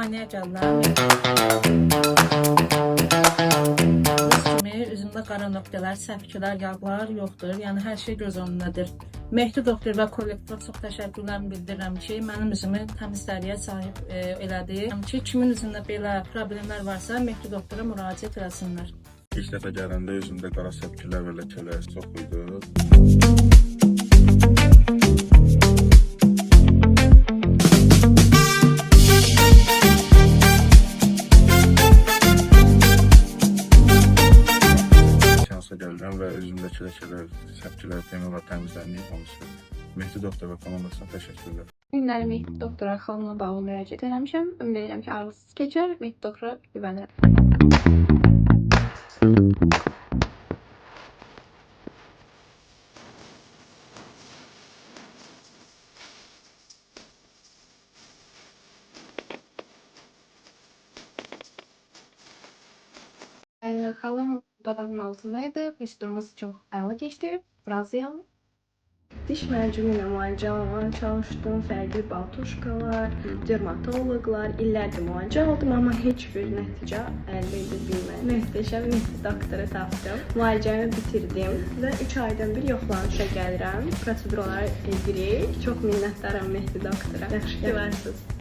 Müayinəyə gəlirəm. Üzümdə qara nöqtələr, səpkilər, yağlar yoxdur. Yəni hər şey göz önünədir. Mehdi doktor və kollektiva çox təşəkkürlərimi bildirirəm ki, mənim üzümü təmizləriyə sahib elədi. Ki, kimin üzündə belə problemlər varsa, Mehdi doktora müraciət eləsinlər. İlk dəfə gələndə üzümdə qara səpkilər və ləkələr çox idi. Gəlirəm və üzümdəki ləkələr, səpkilər, demək təmizlənib hamısı. Mehdi doktor və komandasına təşəkkürlər. Günləri Mehdi doktora xanımla bağlı müraciət eləmişəm. Ümid edirəm ki, ağrısız keçər. Mehdi doktora güvənirəm. Xalam dodağının altındaydı. Prosedurumuz çox əla keçdi. Razıyam. Diş məncunu ilə müalicə almağa çalışdım. Fərqli baltuşkalar, dermatoloqlar, illərdir müalicə aldım, amma heç bir nəticə əldə edə bilmədim. Möhtəşəm Mehdi doktoru tapdım. Müalicəmi bitirdim və 3 aydan bir yoxlanışa gəlirəm. Prosedurları edirik. Çox minnətdaram Mehdi doktora. Yaxşı ki varsınız.